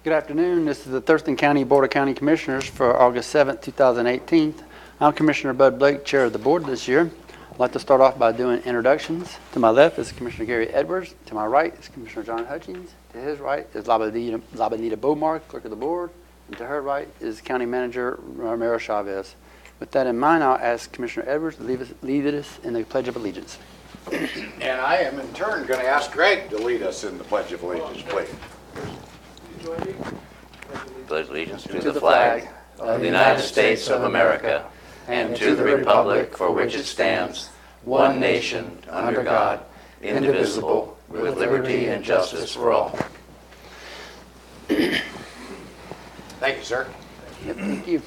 Good afternoon. This is the Thurston County Board of County Commissioners for August 7th, 2018. I'm Commissioner Bud Blake, Chair of the Board this year. I'd like to start off by doing introductions. To my left is Commissioner Gary Edwards. To my right is Commissioner John Hutchins. To his right is Labanita Beaumar, Clerk of the Board. And to her right is County Manager Romero Chavez. With that in mind, I'll ask Commissioner Edwards to lead us in the Pledge of Allegiance. And I am in turn going to ask Greg to lead us in the Pledge of Allegiance, please. Pledge allegiance to the flag of the United States of America and to the republic for which it stands, one nation, under God, indivisible, with liberty and justice for all. Thank you, sir. Thank you.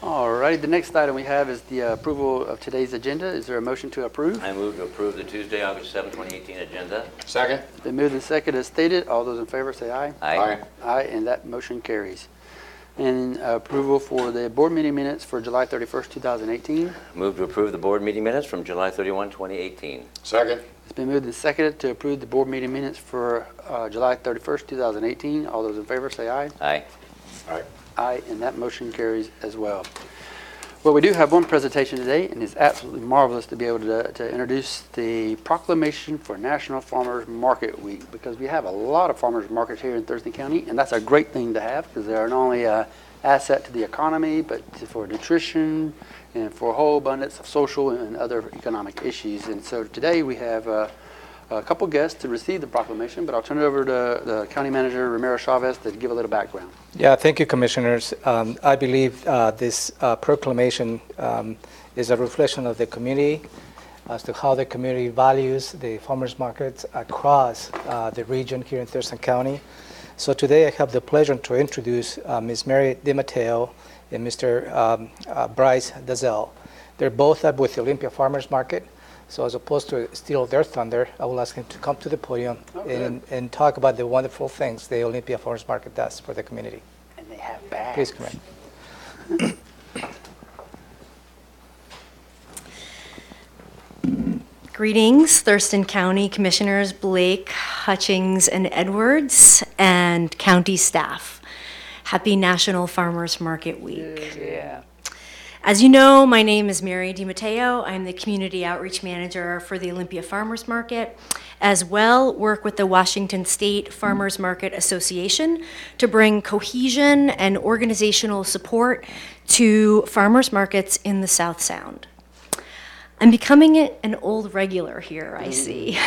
All right, the next item we have is the approval of today's agenda. Is there a motion to approve? I move to approve the Tuesday, August 7, 2018 agenda. Second. It's been moved and seconded as stated. All those in favor say aye. Aye. Aye, and that motion carries. And approval for the board meeting minutes for July 31st, 2018. Move to approve the board meeting minutes from July 31, 2018. Second. It's been moved and seconded to approve the board meeting minutes for July 31st, 2018. All those in favor say aye. Aye. Aye. Aye, and that motion carries as well. Well, we do have one presentation today, and it's absolutely marvelous to be able to introduce the Proclamation for National Farmers Market Week, because we have a lot of farmers markets here in Thurston County, and that's a great thing to have because they are not only an asset to the economy, but for nutrition and for a whole abundance of social and other economic issues. And so today we have a couple guests to receive the proclamation, but I'll turn it over to the County Manager, Romero Chavez, to give a little background. Yeah, thank you, Commissioners. I believe this proclamation is a reflection of the community as to how the community values the farmers markets across the region here in Thurston County. So today I have the pleasure to introduce Ms. Mary DiMatteo and Mr. Bryce Dazell. They're both up with the Olympia Farmers Market. So as opposed to steal their thunder, I will ask him to come to the podium and talk about the wonderful things the Olympia Farmers Market does for the community. And they have bags. Please come in. Greetings, Thurston County Commissioners Blake, Hutchings, and Edwards, and county staff. Happy National Farmers Market Week. Yeah. As you know, my name is Mary DiMatteo. I'm the Community Outreach Manager for the Olympia Farmers Market, as well work with the Washington State Farmers Market Association to bring cohesion and organizational support to farmers markets in the South Sound. I'm becoming an old regular here, I see.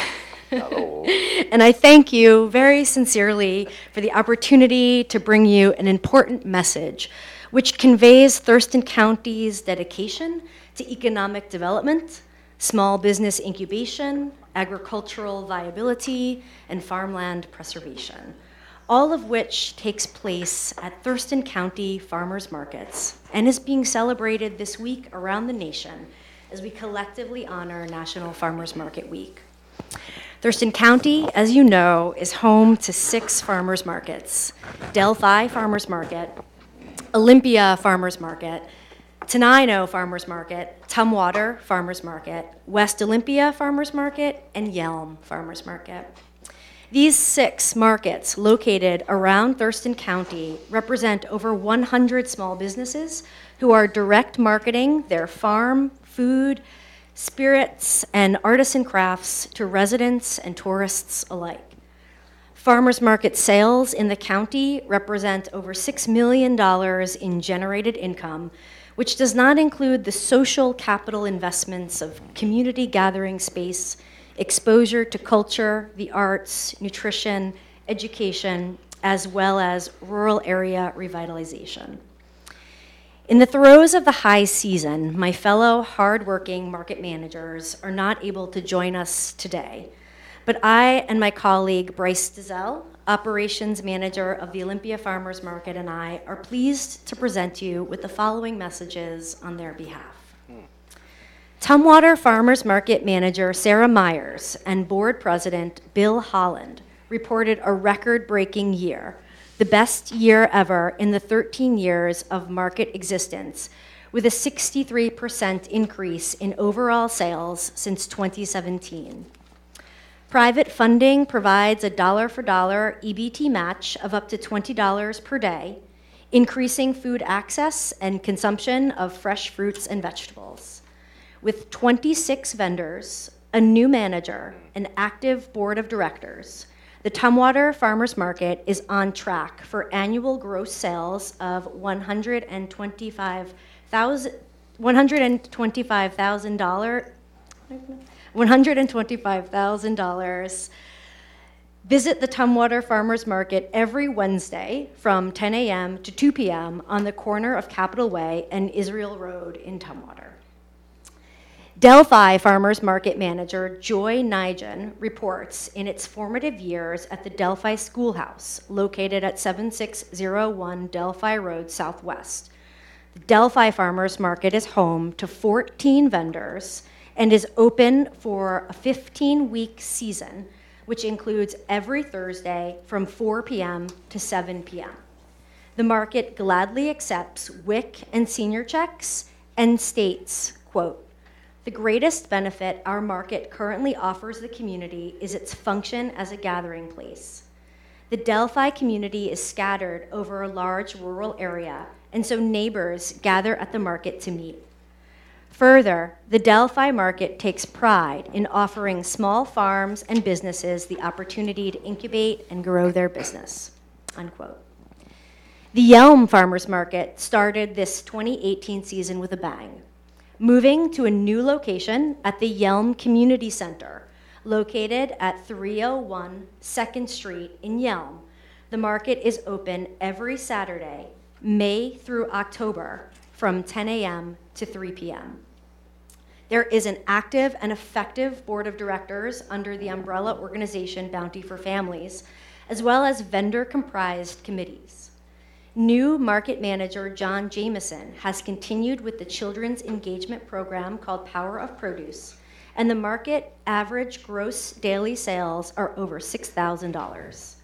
And I thank you very sincerely for the opportunity to bring you an important message which conveys Thurston County's dedication to economic development, small business incubation, agricultural viability, and farmland preservation, all of which takes place at Thurston County Farmers Markets and is being celebrated this week around the nation as we collectively honor National Farmers Market Week. Thurston County, as you know, is home to 6 farmers markets: Delphi Farmers Market, Olympia Farmers Market, Tenino Farmers Market, Tumwater Farmers Market, West Olympia Farmers Market, and Yelm Farmers Market. These 6 markets located around Thurston County represent over 100 small businesses who are direct marketing their farm, food, spirits, and artisan crafts to residents and tourists alike. Farmers market sales in the county represent over $6 million in generated income, which does not include the social capital investments of community gathering space, exposure to culture, the arts, nutrition, education, as well as rural area revitalization. In the throes of the high season, my fellow hardworking market managers are not able to join us today. But I and my colleague, Bryce Dazell, Operations Manager of the Olympia Farmers Market, and I are pleased to present you with the following messages on their behalf. Tumwater Farmers Market Manager Sarah Myers and Board President Bill Holland reported a record-breaking year, the best year ever in the 13 years of market existence, with a 63% increase in overall sales since 2017. Private funding provides a dollar-for-dollar EBT match of up to $20 per day, increasing food access and consumption of fresh fruits and vegetables. With 26 vendors, a new manager, an active board of directors, the Tumwater Farmers Market is on track for annual gross sales of $125,000. Visit the Tumwater Farmers Market every Wednesday from 10 a.m. to 2 p.m. on the corner of Capitol Way and Israel Road in Tumwater. Delphi Farmers Market manager Joy Nigen reports in its formative years at the Delphi Schoolhouse, located at 7601 Delphi Road Southwest. The Delphi Farmers Market is home to 14 vendors and is open for a 15-week season, which includes every Thursday from 4 p.m. to 7 p.m. The market gladly accepts WIC and senior checks and states, quote, "The greatest benefit our market currently offers the community is its function as a gathering place. The Delphi community is scattered over a large rural area, and so neighbors gather at the market to meet. Further, the Delphi market takes pride in offering small farms and businesses the opportunity to incubate and grow their business," unquote. The Yom Farmers Market started this 2018 season with a bang, moving to a new location at the Yelm Community Center, located at 301 2nd Street in Yelm. The market is open every Saturday, May through October, from 10 a.m. to 3 p.m. There is an active and effective board of directors under the umbrella organization Bounty for Families, as well as vendor-comprised committees. New market manager John Jameson has continued with the children's engagement program called Power of Produce, and the market average gross daily sales are over $6,000.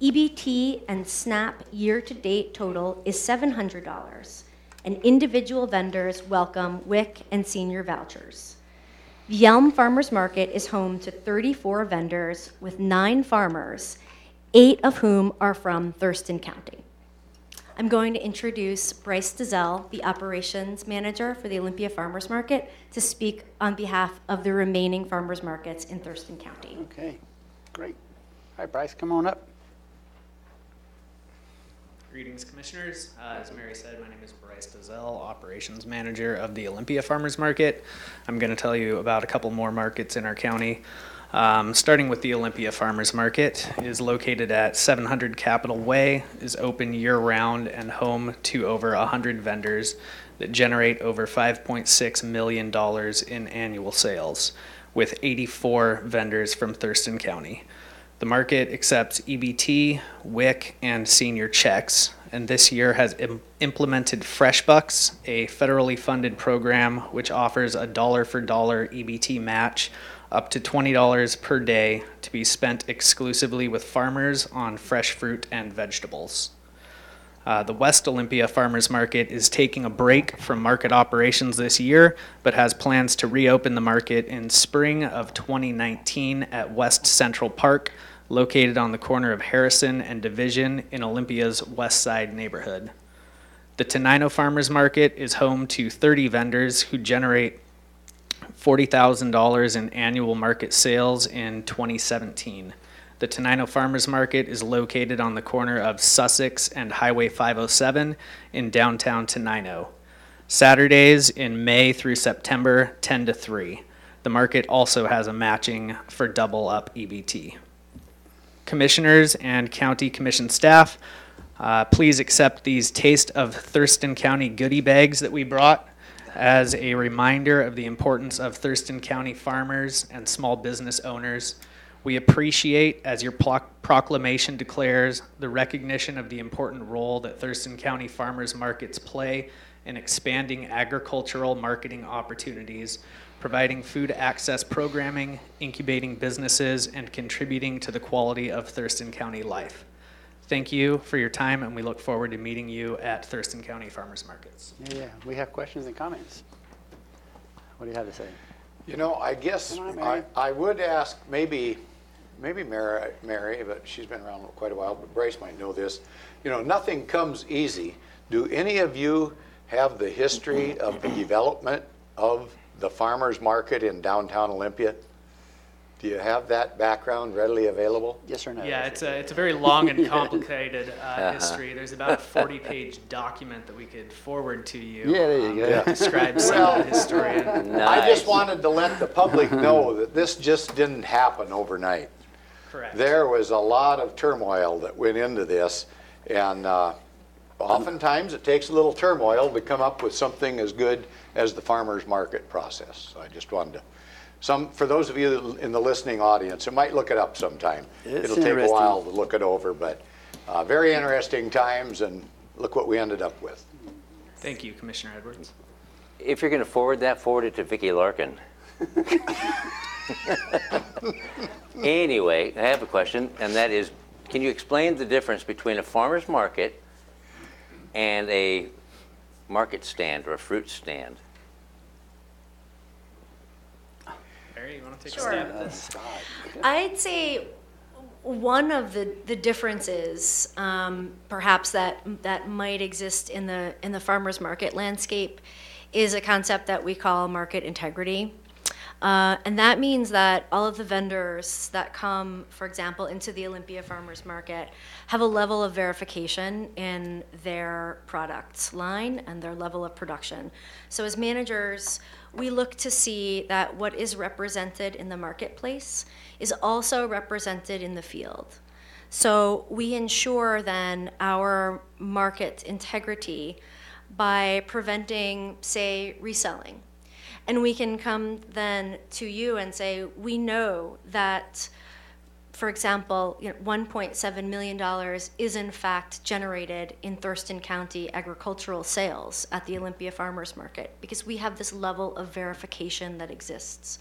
EBT and SNAP year-to-date total is $700, and individual vendors welcome WIC and senior vouchers. The Yelm Farmers Market is home to 34 vendors with 9 farmers, 8 of whom are from Thurston County. I'm going to introduce Bryce Dizelle, the operations manager for the Olympia Farmers Market, to speak on behalf of the remaining farmers markets in Thurston County. Okay, great. All right, Bryce, come on up. Greetings, Commissioners. As Mary said, my name is Bryce Dizelle, Operations Manager of the Olympia Farmers Market. I'm going to tell you about a couple more markets in our county. Starting with the Olympia Farmers Market, it is located at 700 Capitol Way, is open year-round and home to over 100 vendors that generate over $5.6 million in annual sales, with 84 vendors from Thurston County. The market accepts EBT, WIC, and senior checks, and this year has implemented Fresh Bucks, a federally funded program which offers a dollar-for-dollar EBT match up to $20 per day to be spent exclusively with farmers on fresh fruit and vegetables. The West Olympia Farmers Market is taking a break from market operations this year, but has plans to reopen the market in spring of 2019 at West Central Park, located on the corner of Harrison and Division in Olympia's West Side neighborhood. The Tenino Farmers Market is home to 30 vendors who generate $40,000 in annual market sales in 2017. The Tenino Farmers Market is located on the corner of Sussex and Highway 507 in downtown Tenino. Saturdays in May through September, 10 to 3. The market also has a matching for double up EBT. Commissioners and county commission staff, please accept these Taste of Thurston County goodie bags that we brought as a reminder of the importance of Thurston County farmers and small business owners. We appreciate, as your proclamation declares, the recognition of the important role that Thurston County farmers markets play in expanding agricultural marketing opportunities, providing food access programming, incubating businesses, and contributing to the quality of Thurston County life. Thank you for your time, and we look forward to meeting you at Thurston County Farmers Markets. Yeah, we have questions and comments. What do you have to say? You know, I guess Come on, Mary. I would ask maybe Mary, but she's been around quite a while, but Bryce might know this. You know, nothing comes easy. Do any of you have the history of the development of the farmers market in downtown Olympia? Do you have that background readily available? Yes or no? Yeah, it's a very long and complicated history. There's about a 40-page document that we could forward to you. Yeah, there you go. That describes some of the historian. I just wanted to let the public know that this just didn't happen overnight. Correct. There was a lot of turmoil that went into this, and oftentimes it takes a little turmoil to come up with something as good as the farmers market process. So I just wanted to, for those of you in the listening audience, who might look it up sometime. It's It'll take a interesting. while to look it over, but very interesting times, and look what we ended up with. Thank you, Commissioner Edwards. If you're going to forward it to Vicki Larkin. Anyway, I have a question, and that is, can you explain the difference between a farmer's market and a market stand or a fruit stand? Barry, you want to take Sure. a stab at this? I'd say one of the differences, perhaps that might exist in the farmers market landscape, is a concept that we call market integrity. And that means that all of the vendors that come, for example, into the Olympia Farmers Market have a level of verification in their products line and their level of production. So as managers, we look to see that what is represented in the marketplace is also represented in the field. So we ensure then our market integrity by preventing, say, reselling. And we can come then to you and say, we know that, for example, $1.7 million is in fact generated in Thurston County agricultural sales at the Olympia Farmers Market, because we have this level of verification that exists.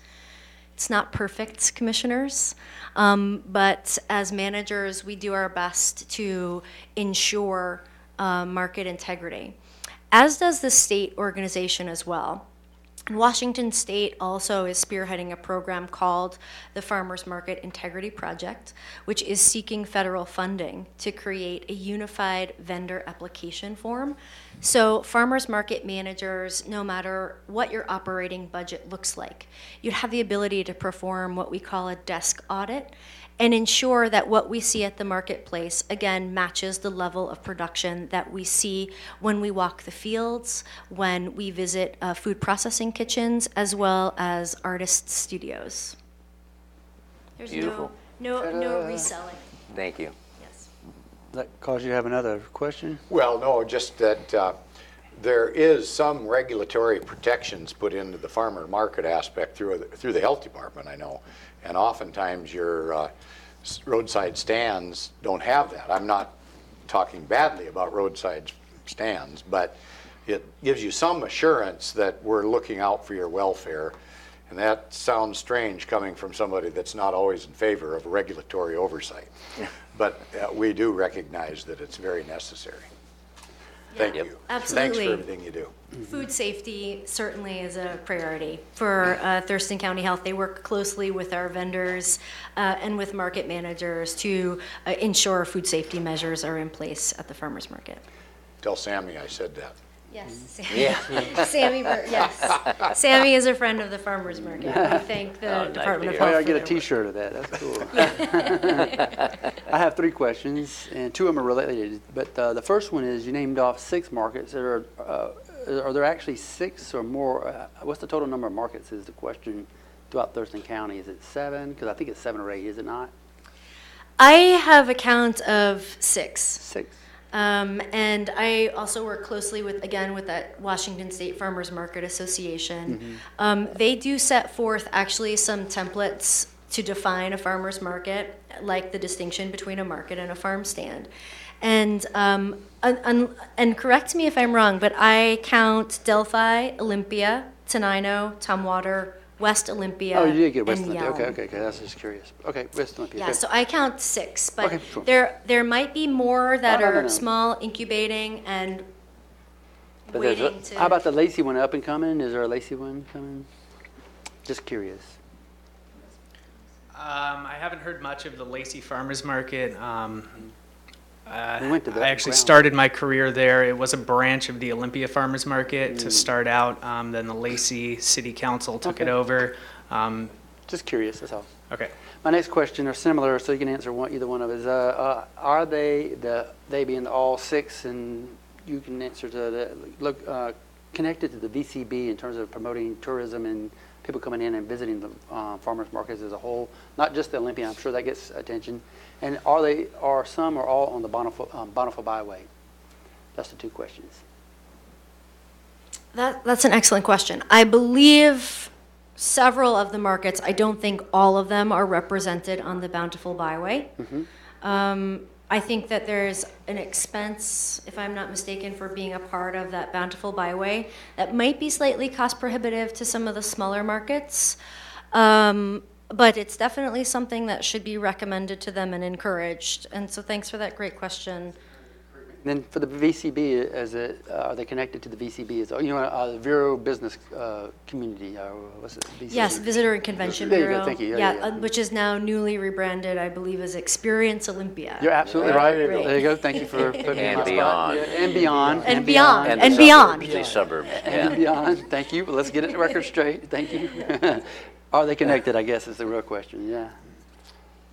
It's not perfect, commissioners, but as managers, we do our best to ensure market integrity, as does the state organization as well. Washington State also is spearheading a program called the Farmers Market Integrity Project, which is seeking federal funding to create a unified vendor application form. So farmers market managers, no matter what your operating budget looks like, you have the ability to perform what we call a desk audit and ensure that what we see at the marketplace, again, matches the level of production that we see when we walk the fields, when we visit food processing kitchens, as well as artist studios. There's Beautiful. no reselling. Thank you. Yes. Does that cause you to have another question? Well, no, just that there is some regulatory protections put into the farmer market aspect through the health department, I know. And oftentimes your roadside stands don't have that. I'm not talking badly about roadside stands, but it gives you some assurance that we're looking out for your welfare. And that sounds strange coming from somebody that's not always in favor of regulatory oversight. But we do recognize that it's very necessary. Thank Yeah. you. Absolutely. Thanks for everything you do. Food safety certainly is a priority for Thurston County Health. They work closely with our vendors and with market managers to ensure food safety measures are in place at the farmers market. Tell Sammy I said that. Yes, Yeah. Sammy. Yes, Sammy is a friend of the farmers market. We thank the Oh, nice Department to of hear. Health. Oh, I for get a their work. T-shirt of that. That's cool. I have 3 questions, and 2 of them are related. But the first one is, you named off 6 markets. Are there actually 6 or more? What's the total number of markets is the question throughout Thurston County? Is it 7? Because I think it's 7 or 8, is it not? I have a count of 6. 6. And I also work closely with that Washington State Farmers Market Association. They do set forth actually some templates to define a farmer's market, like the distinction between a market and a farm stand. And correct me if I'm wrong, but I count Delphi, Olympia, Tenino, Tumwater, West Olympia, Oh, you did get West and Olympia. Yelm. Okay. That's just curious. Okay, West Olympia. Yeah, good. so I count 6, but Okay, sure. there might be more that No. are small, incubating, and But there's waiting to. How about the Lacey one up and coming? Is there a Lacey one coming? Just curious. I haven't heard much of the Lacey Farmers Market. We went to that I actually ground. started my career there. It was a branch of the Olympia Farmers Market to start out. Then the Lacey City Council took it Okay. over. Just curious, that's all. Okay. My next question are similar, so you can answer either one of it. Are they being all six, and you can answer to the connected to the VCB in terms of promoting tourism and people coming in and visiting the farmers markets as a whole, not just the Olympia. I'm sure that gets attention. And are some or all on the Bountiful Byway? That's the two questions. That's an excellent question. I believe several of the markets, I don't think all of them are represented on the Bountiful Byway. I think that there's an expense, if I'm not mistaken, for being a part of that Bountiful Byway that might be slightly cost prohibitive to some of the smaller markets. But it's definitely something that should be recommended to them and encouraged. And so thanks for that great question. And then for the VCB, are they connected to the VCB? The Vero Business Community, what's it? VCB? Yes, Visitor and Convention There you go, Bureau. thank you. Yeah, Yeah, yeah, yeah. Which is now newly rebranded, I believe, as Experience Olympia. You're absolutely right. Right. There you go. Thank you for putting me And on the spot. beyond. Yeah, and beyond. And beyond. And And the beyond. suburbs, the suburbs, And yeah. beyond. Thank you. Let's get it the record straight. Thank you. Are they connected, I guess, is the real question. Yeah.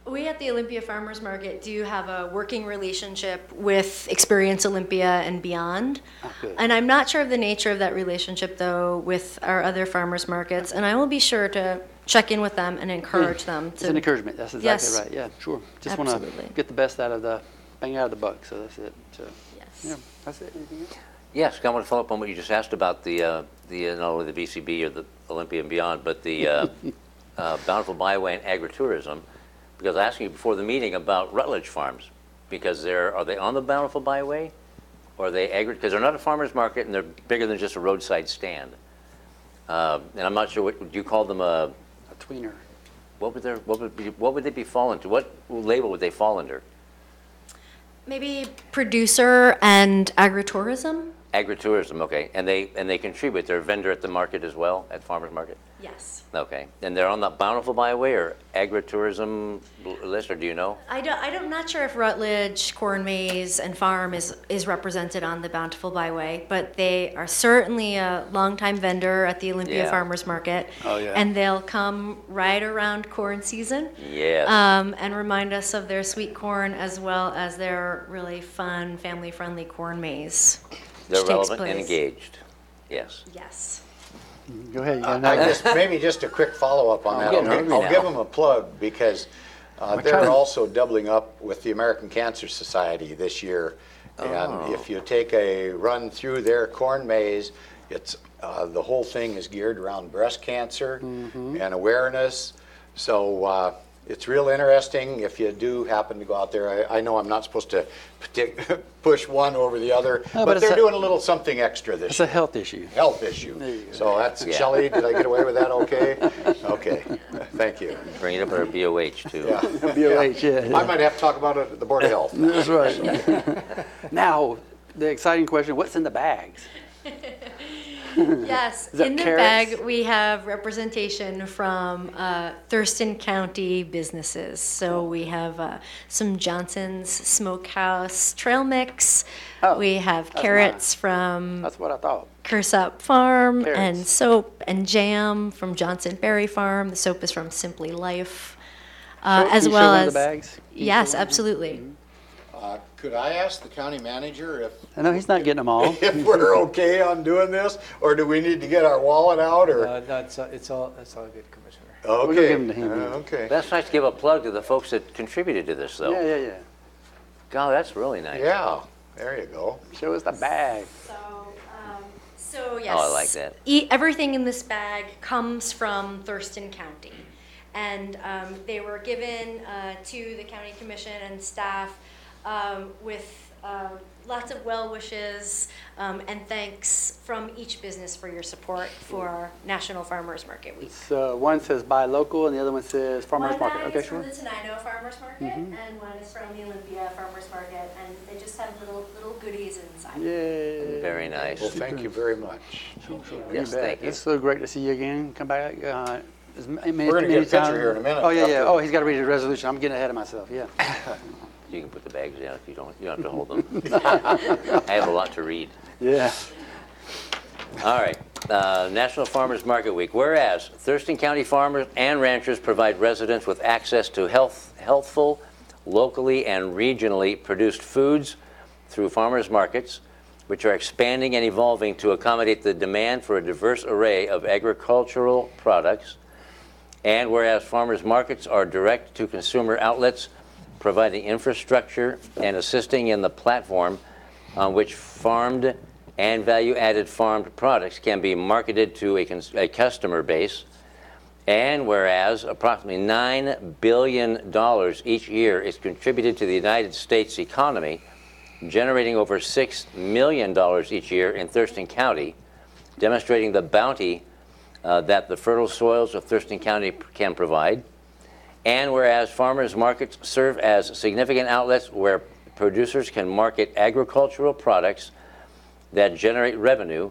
We at the Olympia Farmers Market do have a working relationship with Experience Olympia and beyond. Oh, good. And I'm not sure of the nature of that relationship, though, with our other farmers markets. And I will be sure to check in with them and encourage them It's an to. encouragement. That's exactly Yes. right. Yeah, sure. Just want Absolutely. to get the best bang out of the buck. So that's it. So, Yes. yeah, that's it. Anything else? Yes, I want to follow up on what you just asked about not only the VCB or the Olympia and beyond, but the Bountiful Byway and agritourism. Because I asked you before the meeting about Rutledge Farms, because are they on the Bountiful Byway, or are they because they're not a farmer's market and they're bigger than just a roadside stand. And I'm not sure would you call them A tweener. what would they be fall into? What label would they fall under? Maybe producer and agritourism? Agritourism, okay. And they contribute. They're a vendor at the market as well, at farmer's market. Yes. Okay. And they're on the Bountiful Byway or agritourism list, or do you know? I'm not sure if Rutledge, Corn Maze, and Farm is represented on the Bountiful Byway, but they are certainly a longtime vendor at the Olympia Yeah. Farmers Market. Oh, yeah. And they'll come right around corn season. Yes. And remind us of their sweet corn as well as their really fun, family-friendly corn maze. They're which takes relevant and place. engaged. Yes. Yes. Go ahead. You got another- Maybe just a quick follow-up on that. getting hungry I'll now. give them a plug because trying they're to- also doubling up with the American Cancer Society this year. And if you take a run through their corn maze, it's the whole thing is geared around breast cancer and awareness. So it's real interesting if you do happen to go out there. I know I'm not supposed to push one over the other, No, but but it's they're a- doing a little something extra this It's year. a health issue. Health issue. There you go. So that's, Yeah. Shelley, did I get away with that okay? Okay, thank you. Bring it up at our BOH too. Yeah. BOH, yeah. I might have to talk about it at the Board of Health. That's right. Now, the exciting question, what's in the bags? Yes, Is that in the carrots? bag, we have representation from Thurston County businesses. So we have some Johnson's Smokehouse trail mix. Oh, We have that's carrots from That's what I thought. Cursup Farm and Carrots. soap and jam from Johnson Berry Farm. The soap is from Simply Life. Can As you show well one of as, the bags? Can you yes, show one? absolutely. Could I ask the county manager if I know he's not getting them all. we're okay on doing this, or do we need to get our wallet out, or? No, it's all good, Commissioner. We'll Okay, give 'em to him. okay. That's nice to give a plug to the folks that contributed to this, though. Yeah, yeah, yeah. God, that's really nice. Yeah, there you go. Show us the bag. So yes. Oh, I like that. Everything in this bag comes from Thurston County. And they were given to the county commission and staff with lots of well wishes and thanks from each business for your support for National Farmers Market Week. So one says buy local and the other one says farmers market. One Okay, is from sure. the Tenino Farmers Market and one is from the Olympia Farmers Market, and they just have little goodies inside. Yay. Very nice. Well, thank you very much. Yes, bet. thank you. It's so great to see you again. Come back We're gonna get a picture here in a minute. Oh, yeah, yeah. After- Oh, he's got to read the resolution. I'm getting ahead of myself, yeah. You can put the bags down if you don't have to hold them. I have a lot to read. Yeah. All right, National Farmers Market Week. Whereas Thurston County farmers and ranchers provide residents with access to healthful, locally and regionally produced foods through farmers markets, which are expanding and evolving to accommodate the demand for a diverse array of agricultural products. And whereas farmers markets are direct-to-consumer outlets, providing infrastructure and assisting in the platform on which farmed and value-added farmed products can be marketed to a customer base. And whereas approximately $9 billion each year is contributed to the United States economy, generating over $6 million each year in Thurston County, demonstrating the bounty that the fertile soils of Thurston County can provide. And whereas farmers markets serve as significant outlets where producers can market agricultural products that generate revenue,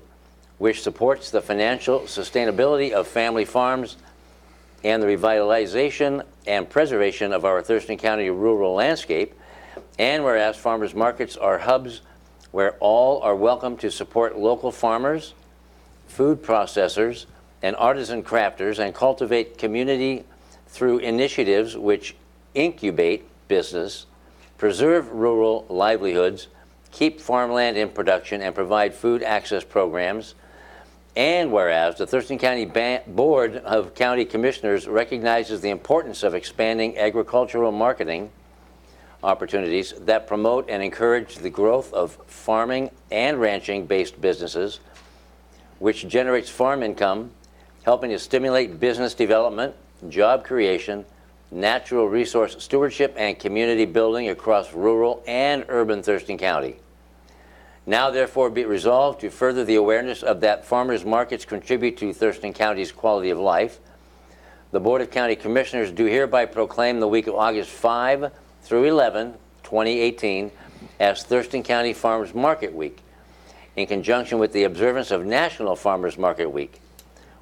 which supports the financial sustainability of family farms and the revitalization and preservation of our Thurston County rural landscape. And whereas farmers markets are hubs where all are welcome to support local farmers, food processors, and artisan crafters and cultivate community through initiatives which incubate business, preserve rural livelihoods, keep farmland in production, and provide food access programs. And whereas the Thurston County Board of County Commissioners recognizes the importance of expanding agricultural marketing opportunities that promote and encourage the growth of farming and ranching-based businesses, which generates farm income, helping to stimulate business development, job creation, natural resource stewardship, and community building across rural and urban Thurston County. Now, therefore, be it resolved to further the awareness of that farmers markets contribute to Thurston County's quality of life, the Board of County Commissioners do hereby proclaim the week of August 5 through 11, 2018, as Thurston County Farmers Market Week, in conjunction with the observance of National Farmers Market Week.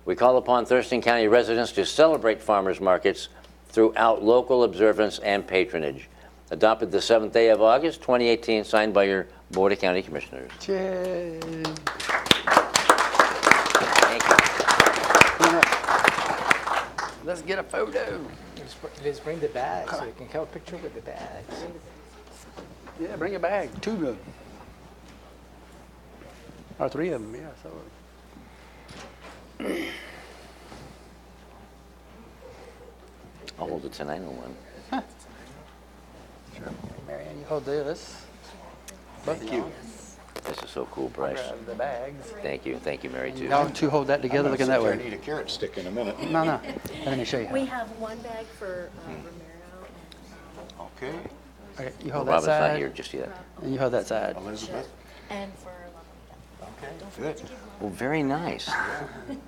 We call upon Thurston County residents to celebrate farmers markets throughout local observance and patronage. Adopted the 7th day of August, 2018, signed by your Board of County Commissioners. Yay. Thank you. Let's get a photo. Let's bring the bag so you can have a picture with the bags. Yeah, bring a bag. 2 of them. Or 3 of them, yeah. So. I'll hold the 1091. Sure. Marianne, you hold this. Thank you. This is so cool, Bryce. Grab the bags. Thank you, Mary, too. Y'all 2 hold that together, looking that I way. need a carrot stick in a minute. No, no. Let me show you how. We have one bag for Romero. Okay. Okay, you hold that Robin's side. not here just yet. And you hold that side. Elizabeth? And for Okay, good. Well, very nice. And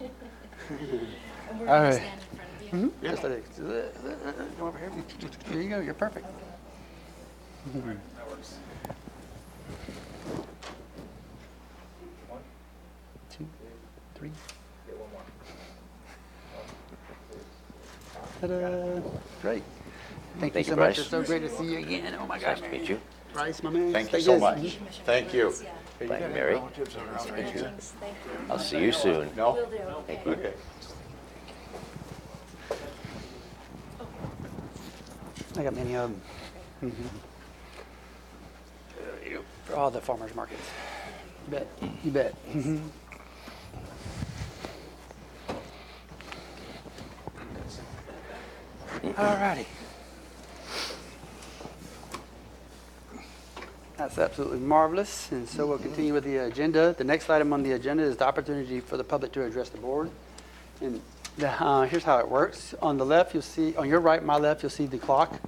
we're All going right. to stand in front of you. Just like this. Come over here. There you go. You're perfect. That works. 1, 2, 3. Get one more. Ta-da. Great. Thank you so much. Bryce. It's so great to see you again. Oh my gosh. Nice to meet you. Bryce, my man. Thank you Stay so good. much. Thank you. Thank you, Mary. Thank you. I'll see you soon. No? Will do. Thank you. Okay. I got many of them. For all the farmers markets. You bet. You bet. All righty. That's absolutely marvelous. And so we'll continue with the agenda. The next item on the agenda is the opportunity for the public to address the board. And here's how it works. On the left, you'll see, on your right, my left, you'll see the clock.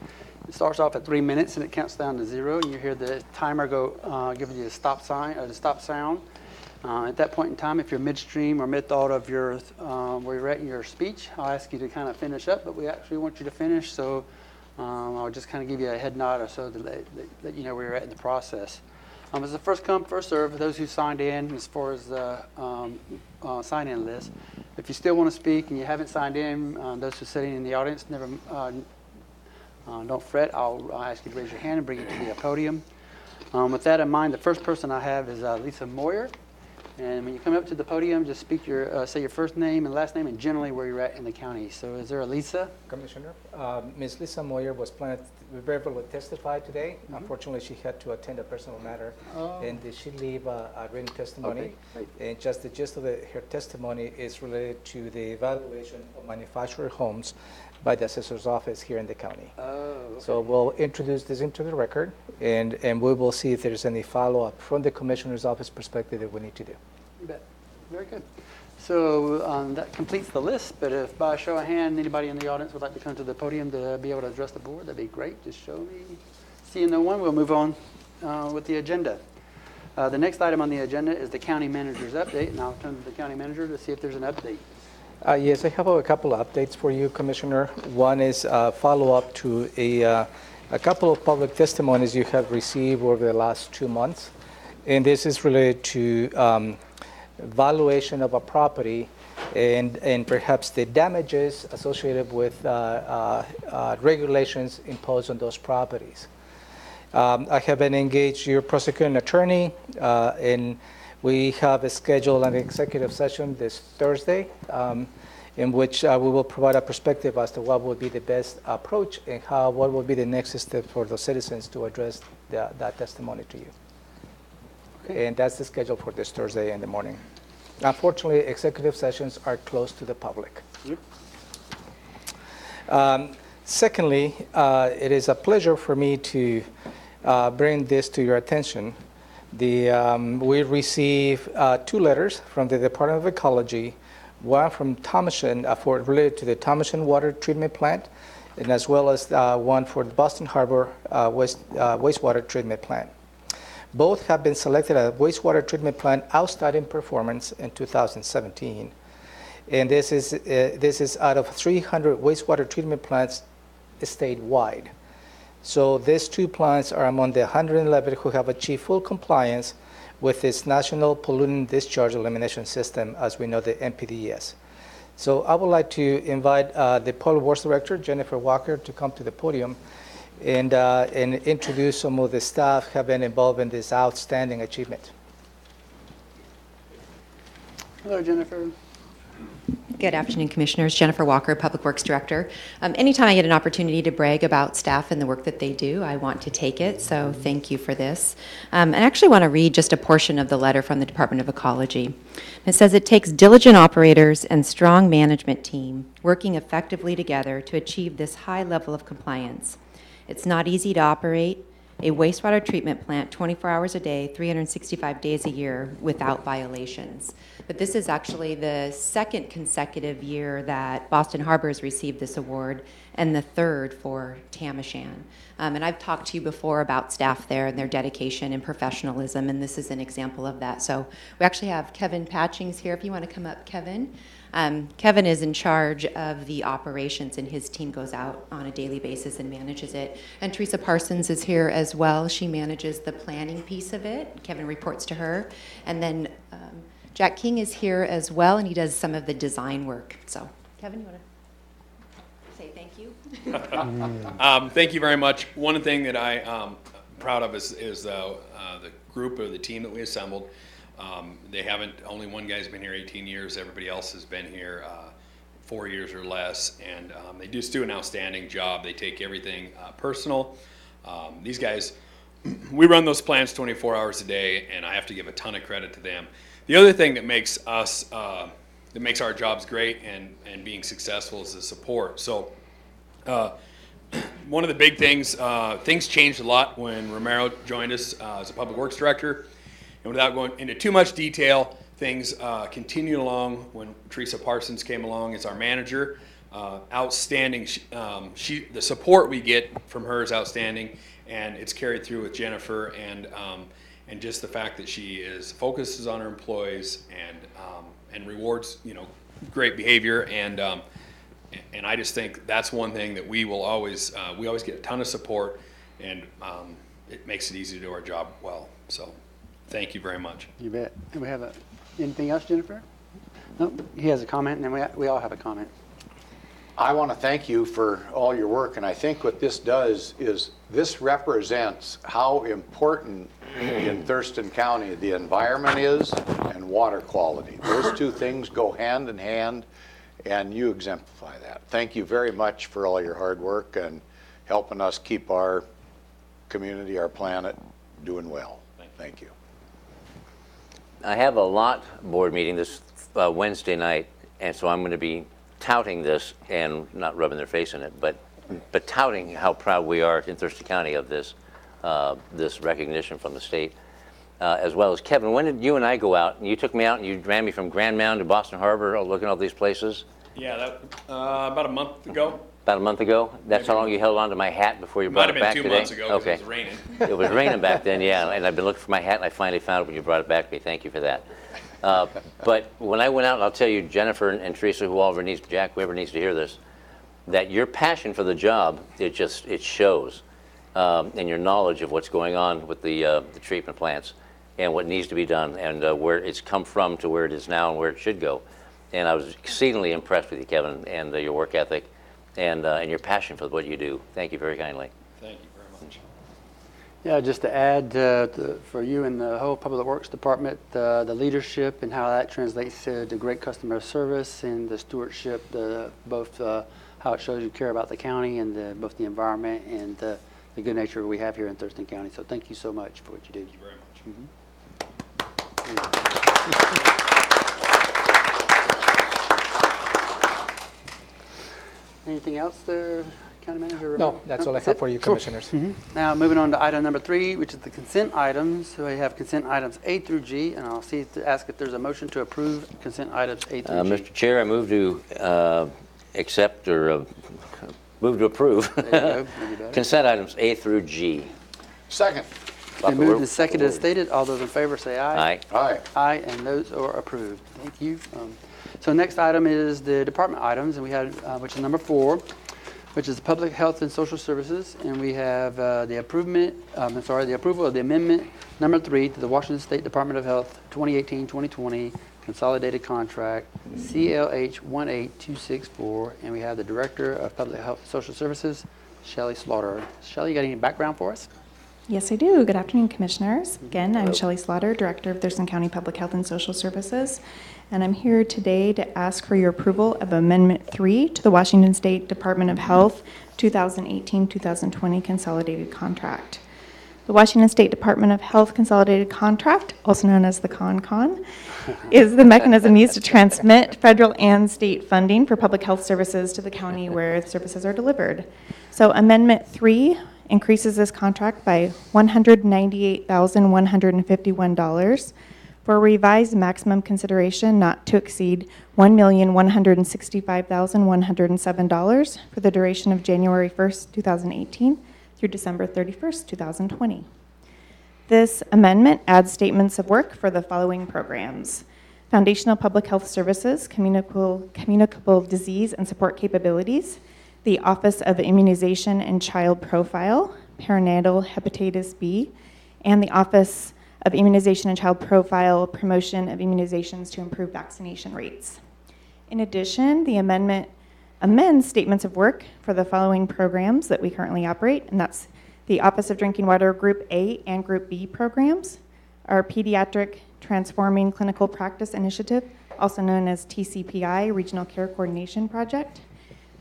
It starts off at 3 minutes and it counts down to 0. And you hear the timer go, giving you a stop sign or the stop sound. At that point in time, if you're midstream or mid-thought of your where you're at in your speech, I'll ask you to kind of finish up. But we actually want you to finish, so I'll just kind of give you a head nod or so to let you know where you're at in the process. It's a first come, first serve. Those who signed in, as far as the sign-in list, If you still want to speak and you haven't signed in, those who are sitting in the audience, don't fret. I'll ask you to raise your hand and bring you to the podium. With that in mind, the first person I have is Lisa Moyer. And when you come up to the podium, just speak say your first name and last name and generally where you're at in the county. So is there a Lisa? Commissioner, Ms. Lisa Moyer was planned to be able to testify today. Unfortunately, she had to attend a personal matter, and she leave a written testimony. Okay, great. And just the gist of her testimony is related to the evaluation of manufactured homes by the assessor's office here in the county. Okay. So we'll introduce this into the record, and we will see if there's any follow-up from the commissioner's office perspective that we need to do. You bet. Very good. So that completes the list, but if by a show of hand, anybody in the audience would like to come to the podium to be able to address the board, that'd be great. Just show me. Seeing no one, we'll move on with the agenda. The next item on the agenda is the county manager's update, and I'll turn to the county manager to see if there's an update. Yes, I have a couple of updates for you, Commissioner. One is follow-up to a couple of public testimonies you have received over the last 2 months. And this is related to valuation of a property and perhaps the damages associated with regulations imposed on those properties. I have been engaged your prosecuting attorney, and we have scheduled an executive session this Thursday in which we will provide a perspective as to what would be the best approach and what would be the next step for the citizens to address that testimony to you. Okay. And that's the schedule for this Thursday in the morning. Unfortunately, executive sessions are closed to the public. Yep. Secondly, it is a pleasure for me to bring this to your attention. We received 2 letters from the Department of Ecology, one from Thomason related to the Thomason water treatment plant, and as well as one for the Boston Harbor wastewater treatment plant. Both have been selected as wastewater treatment plant outstanding performance in 2017. And this is out of 300 wastewater treatment plants statewide. So these 2 plants are among the 111 who have achieved full compliance with its National Pollutant Discharge Elimination System, as we know, the NPDES. So I would like to invite the Public Works Director, Jennifer Walker, to come to the podium and introduce some of the staff who have been involved in this outstanding achievement. Hello, Jennifer. Good afternoon, Commissioners. Jennifer Walker, Public Works Director. Anytime I get an opportunity to brag about staff and the work that they do, I want to take it, so thank you for this. And I actually want to read just a portion of the letter from the Department of Ecology. It says, "It takes diligent operators and strong management team working effectively together to achieve this high level of compliance. It's not easy to operate a wastewater treatment plant 24 hours a day, 365 days a year without violations." But this is actually the 2nd consecutive year that Boston Harbor has received this award, and the 3rd for Tamashan. And I've talked to you before about staff there and their dedication and professionalism, and this is an example of that. So we actually have Kevin Patchings here. If you want to come up, Kevin. Kevin is in charge of the operations, and his team goes out on a daily basis and manages it. And Teresa Parsons is here as well. She manages the planning piece of it. Kevin reports to her. And then Jack King is here as well, and he does some of the design work. So, Kevin, you want to say thank you? Thank you very much. One thing that I'm proud of is the group or the team that we assembled. They haven't, only one guy's been here 18 years, everybody else has been here 4 years or less, and they just do an outstanding job. They take everything personal. These guys, we run those plants 24 hours a day, and I have to give a ton of credit to them. The other thing that makes us, that makes our jobs great and being successful is the support. So one of the big things, things changed a lot when Romero joined us as a public works director. And without going into too much detail, things continued along when Teresa Parsons came along as our manager. Outstanding. The support we get from her is outstanding, and it's carried through with Jennifer, and just the fact that she focuses on her employees and rewards, great behavior, and I just think that's one thing that we always get a ton of support, and it makes it easy to do our job well. So, thank you very much. You bet. And we have anything else, Jennifer? Nope, he has a comment, and then we all have a comment. I want to thank you for all your work, and I think what this does is this represents how important in Thurston County the environment is and water quality. Those two things go hand in hand, and you exemplify that. Thank you very much for all your hard work and helping us keep our community, our planet, doing well. Thank you. I have a lot board meeting this Wednesday night, and so I'm going to be touting this and not rubbing their face in it, but touting how proud we are in Thurston County of this this recognition from the state, as well as Kevin. When did you and I go out? And you took me out and you ran me from Grand Mound to Boston Harbor, looking at all these places. Yeah, that about a month ago. About a month ago. That's how long you held on to my hat before you brought it back today. Might have been 2 months ago because okay. it was raining. It was raining back then, yeah. And I've been looking for my hat, and I finally found it when you brought it back to me. Thank you for that. But when I went out, and I'll tell you, Jennifer and Teresa, whoever needs, Jack, whoever needs to hear this, that your passion for the job, it shows, and your knowledge of what's going on with the treatment plants and what needs to be done and where it's come from to where it is now and where it should go. And I was exceedingly impressed with you, Kevin, and your work ethic and your passion for what you do. Thank you very kindly. Thank you very much. Yeah, just to add for you and the whole Public Works Department, the leadership and how that translates to great customer service and the stewardship, both how it shows you care about the county and both the environment and the good nature we have here in Thurston County. So thank you so much for what you do. Thank you very much. Mm-hmm. Anything else there, County Manager? No, that's all I have for you, Cool. Commissioners. Now, moving on to item number 3, which is the consent items. So we have consent items A through G, and I'll ask if there's a motion to approve consent items A through G. Mr. Chair, I move to accept or move to approve There you go. Maybe better. consent items A through G. Second. Been moved and seconded as stated. All those in favor say aye. Aye. Aye. Aye, and those are approved. Thank you. So next item is the department items, and we had, which is number 4, which is Public Health and Social Services, and we have the approval of the amendment number 3 to the Washington State Department of Health 2018-2020 Consolidated Contract CLH 18264, and we have the Director of Public Health and Social Services, Shelley Slaughter. Shelley, you got any background for us? Yes, I do. Good afternoon, Commissioners. Again, I'm Shelley Slaughter, Director of Thurston County Public Health and Social Services, and I'm here today to ask for your approval of Amendment 3 to the Washington State Department of Health 2018-2020 Consolidated Contract. The Washington State Department of Health Consolidated Contract, also known as the CON-CON, is the mechanism used to transmit federal and state funding for public health services to the county where the services are delivered. So Amendment 3 increases this contract by $198,151 for a revised maximum consideration not to exceed $1,165,107 for the duration of January 1st, 2018 through December 31st, 2020. This amendment adds statements of work for the following programs: Foundational Public Health Services, Communicable Disease and Support Capabilities, the Office of Immunization and Child Profile, Perinatal Hepatitis B, and the Office of Immunization and Child Profile, Promotion of Immunizations to Improve Vaccination Rates. In addition, the amendment amends statements of work for the following programs that we currently operate, and that's the Office of Drinking Water Group A and Group B programs, our Pediatric Transforming Clinical Practice Initiative, also known as TCPI, Regional Care Coordination Project,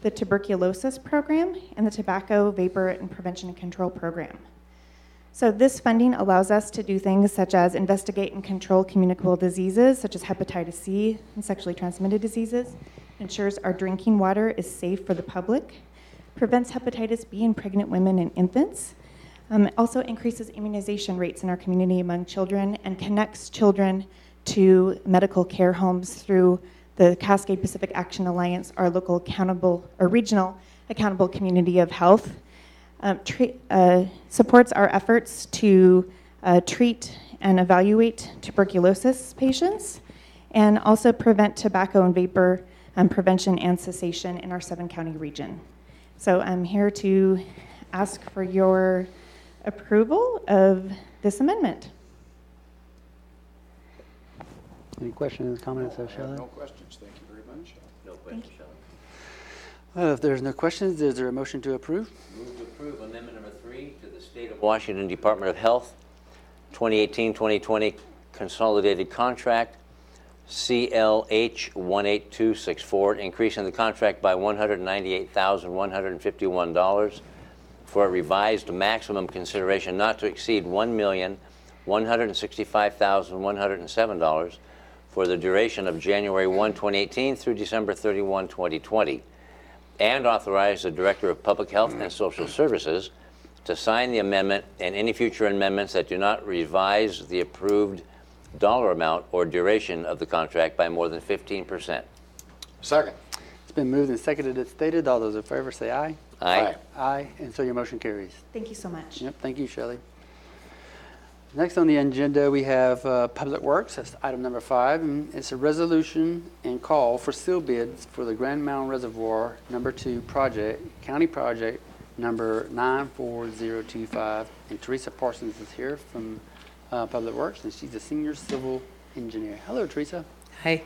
the Tuberculosis Program, and the Tobacco, Vapor, and Prevention and Control Program. So this funding allows us to do things such as investigate and control communicable diseases, such as hepatitis C and sexually transmitted diseases, ensures our drinking water is safe for the public, prevents hepatitis B in pregnant women and infants, it also increases immunization rates in our community among children and connects children to medical care homes through the Cascade Pacific Action Alliance, our local accountable or regional accountable community of health, supports our efforts to treat and evaluate tuberculosis patients, and also prevent tobacco and vapor prevention and cessation in our 7-county region. So I'm here to ask for your approval of this amendment. Any questions, comments of Shelley? No questions, thank you very much. No question, Shelley. Well, if there's no questions, is there a motion to approve? Move to approve amendment number 3 to the State of Washington Department of Health 2018-2020 Consolidated Contract CLH 18264, increasing the contract by $198,151 for a revised maximum consideration not to exceed $1,165,107 for the duration of January 1, 2018 through December 31, 2020, and authorize the Director of Public Health and Social Services to sign the amendment and any future amendments that do not revise the approved dollar amount or duration of the contract by more than 15%. Second. It's been moved and seconded as stated. All those in favor say aye. Aye. Aye, and so your motion carries. Thank you so much. Yep, thank you, Shelley. Next on the agenda, we have Public Works. That's item number 5, and it's a resolution and call for seal bids for the Grand Mound Reservoir number 2 project, county project number 94025. And Teresa Parsons is here from Public Works, and she's a senior civil engineer. Hello, Teresa. Hi,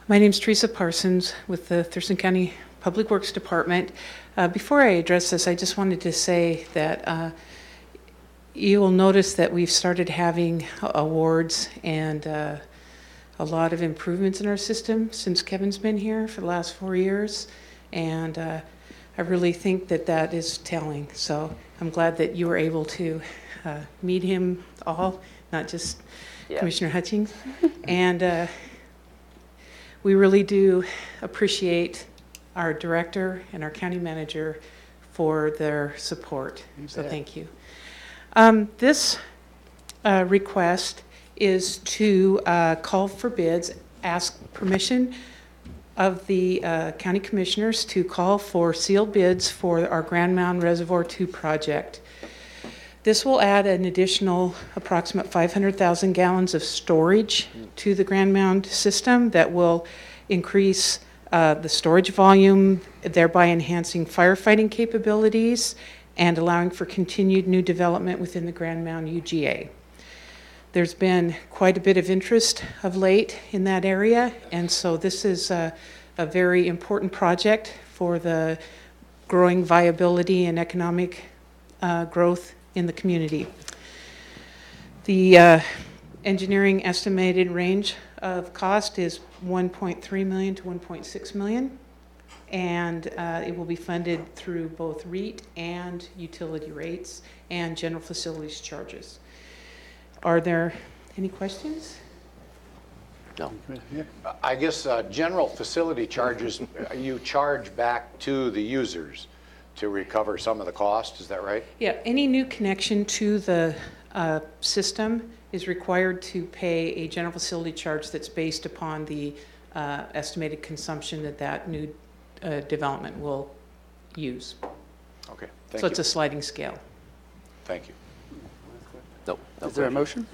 my name's Teresa Parsons with the Thurston County Public Works Department. Before I address this, I just wanted to say that you will notice that we've started having awards and a lot of improvements in our system since Kevin's been here for the last 4 years, and I really think that that is telling. So I'm glad that you were able to meet him all, not just Commissioner Hutchings. And we really do appreciate our director and our county manager for their support. So thank you. This request is to call for bids, ask permission of the county commissioners to call for sealed bids for our Grand Mound Reservoir 2 project. This will add an additional approximate 500,000 gallons of storage to the Grand Mound system that will increase the storage volume, thereby enhancing firefighting capabilities and allowing for continued new development within the Grand Mound UGA. There's been quite a bit of interest of late in that area, and so this is a very important project for the growing viability and economic growth in the community. The engineering estimated range of cost is $1.3 million to $1.6 million, and it will be funded through both REIT and utility rates and general facilities charges. Are there any questions? No. I guess general facility charges, you charge back to the users to recover some of the cost, is that right? Yeah, any new connection to the system is required to pay a general facility charge that's based upon the estimated consumption that that new development will use. Okay, thank So you. it's a sliding scale. Thank you. No. Is there a motion?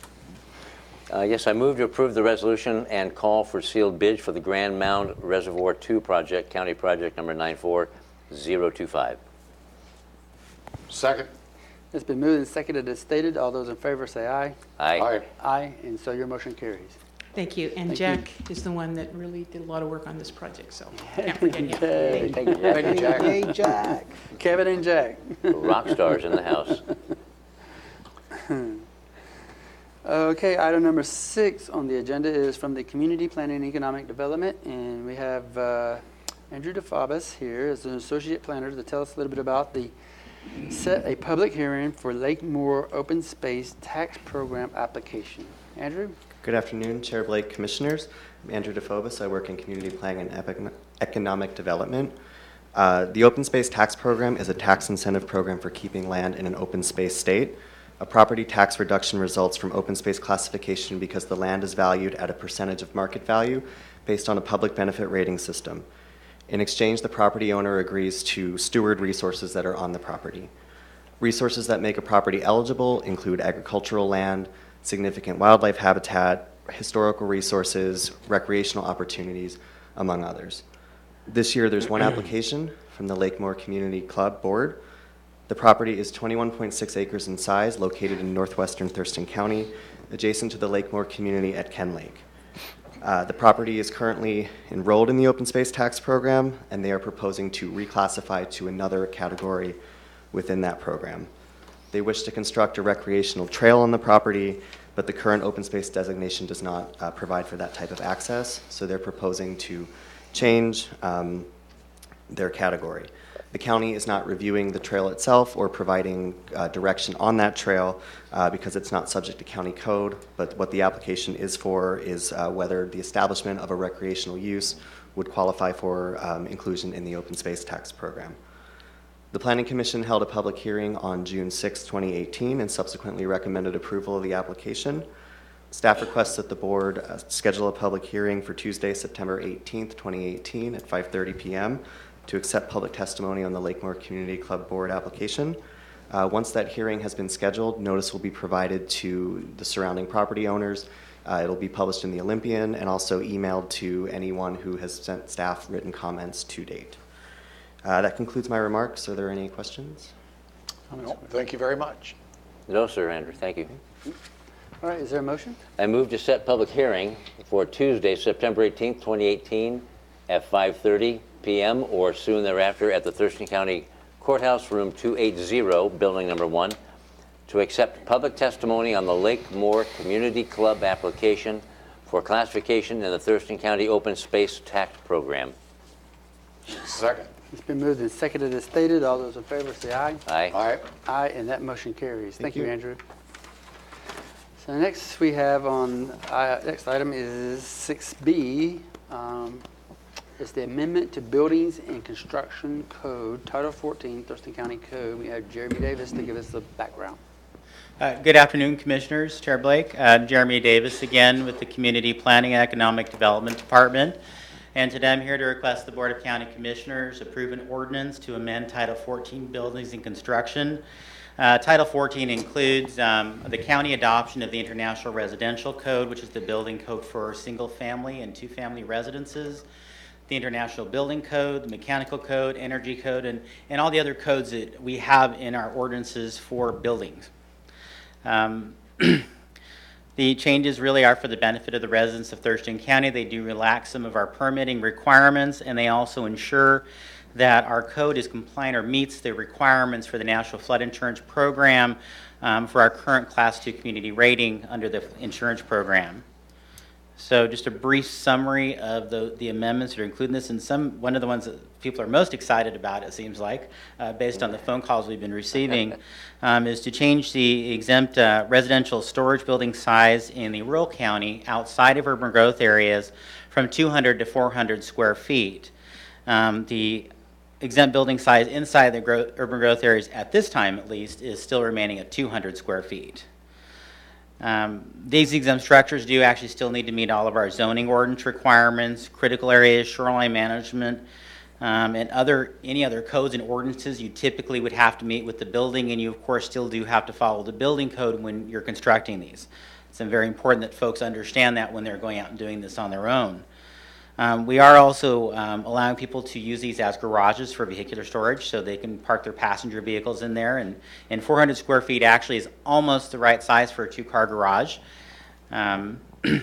Yes, I move to approve the resolution and call for sealed bids for the Grand Mound Reservoir 2 project, county project number 94025. Second. It's been moved and seconded as stated. All those in favor say aye. Aye. Aye, and so your motion carries. Thank you. And Thank you. Jack is the one that really did a lot of work on this project, so can't forget him. Yay. Thank you, Jack. Thank you, Jack. Yay, Jack. Kevin and Jack. Rock stars in the house. Okay, item number 6 on the agenda is from the Community Planning and Economic Development, and we have Andrew DeFabis here as an associate planner to tell us a little bit about the set a public hearing for Lake Moore Open Space Tax Program application. Andrew? Good afternoon, Chair Blake, Commissioners. I'm Andrew DeFobis. I work in Community Planning and Economic Development. The Open Space Tax Program is a tax incentive program for keeping land in an open space state. A property tax reduction results from open space classification because the land is valued at a percentage of market value based on a public benefit rating system. In exchange, the property owner agrees to steward resources that are on the property. Resources that make a property eligible include agricultural land, significant wildlife habitat, historical resources, recreational opportunities, among others. This year, there's one application from the Lake Moore Community Club Board. The property is 21.6 acres in size, located in northwestern Thurston County, adjacent to the Lake Moore community at Ken Lake. The property is currently enrolled in the open space tax program, and they are proposing to reclassify to another category within that program. They wish to construct a recreational trail on the property, but the current open space designation does not provide for that type of access, so they're proposing to change their category. The county is not reviewing the trail itself or providing direction on that trail because it's not subject to county code, but what the application is for is whether the establishment of a recreational use would qualify for inclusion in the open space tax program. The Planning Commission held a public hearing on June 6, 2018, and subsequently recommended approval of the application. Staff requests that the board schedule a public hearing for Tuesday, September 18, 2018 at 5:30 p.m. to accept public testimony on the Lakemore Community Club Board application. Once that hearing has been scheduled, notice will be provided to the surrounding property owners. It'll be published in the Olympian and also emailed to anyone who has sent staff written comments to date. That concludes my remarks. Are there any questions? No, thank you very much. No, sir, Andrew, thank you. All right, is there a motion? I move to set public hearing for Tuesday, September 18th, 2018 at 5:30 p.m. or soon thereafter at the Thurston County Courthouse, room 280, building number 1, to accept public testimony on the Lakemore Community Club application for classification in the Thurston County Open Space Tax Program. Second. It's been moved and seconded as stated. All those in favor say aye. Aye. Aye. Aye, and that motion carries. Thank you, you. Andrew. So next we have on, next item is 6B. It's the amendment to Buildings and Construction Code, Title 14, Thurston County Code. We have Jeremy Davis to give us the background. Good afternoon, Commissioners. Chair Blake. Jeremy Davis again with the Community Planning and Economic Development Department. And today I'm here to request the Board of County Commissioners approve an ordinance to amend Title 14 Buildings and Construction. Title 14 includes the county adoption of the International Residential Code, which is the building code for single-family and two-family residences, the International Building Code, the Mechanical Code, Energy Code, and all the other codes that we have in our ordinances for buildings. The changes really are for the benefit of the residents of Thurston County. They do relax some of our permitting requirements, and they also ensure that our code is compliant or meets the requirements for the National Flood Insurance Program for our current Class 2 community rating under the insurance program. So just a brief summary of the amendments that are included in this, and one of the ones that people are most excited about, it seems like, based on the phone calls we've been receiving, is to change the exempt residential storage building size in the rural county outside of urban growth areas from 200 to 400 square feet. The exempt building size inside the urban growth areas at this time, at least, is still remaining at 200 square feet. These exempt structures do actually still need to meet all of our zoning ordinance requirements, critical areas, shoreline management, and any other codes and ordinances you typically would have to meet with the building, and you of course still do have to follow the building code when you're constructing these. It's very important that folks understand that when they're going out and doing this on their own. We are also allowing people to use these as garages for vehicular storage, so they can park their passenger vehicles in there. And 400 square feet actually is almost the right size for a two-car garage.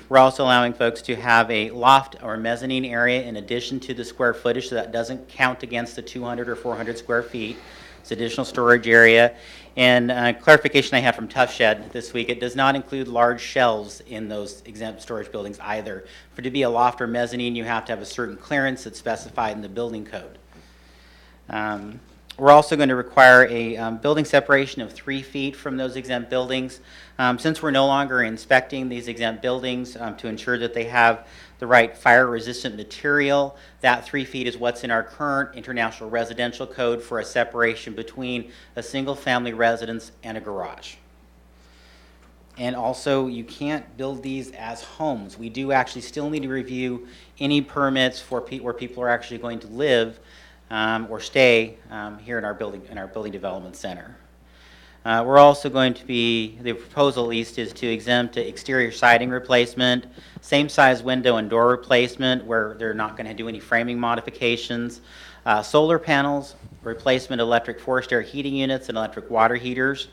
We're also allowing folks to have a loft or mezzanine area in addition to the square footage, so that doesn't count against the 200 or 400 square feet. It's additional storage area. And clarification I had from Tough Shed this week, it does not include large shelves in those exempt storage buildings either. For it to be a loft or mezzanine, you have to have a certain clearance that's specified in the building code. We're also going to require a building separation of 3 feet from those exempt buildings. Since we're no longer inspecting these exempt buildings to ensure that they have the right fire-resistant material, that 3 feet is what's in our current International Residential Code for a separation between a single-family residence and a garage. And also, you can't build these as homes. We do actually still need to review any permits for where people are actually going to live or stay here in our building development center. We're also going to be, the proposal at least is to exempt exterior siding replacement, same size window and door replacement where they're not going to do any framing modifications, solar panels, replacement electric forced air heating units and electric water heaters.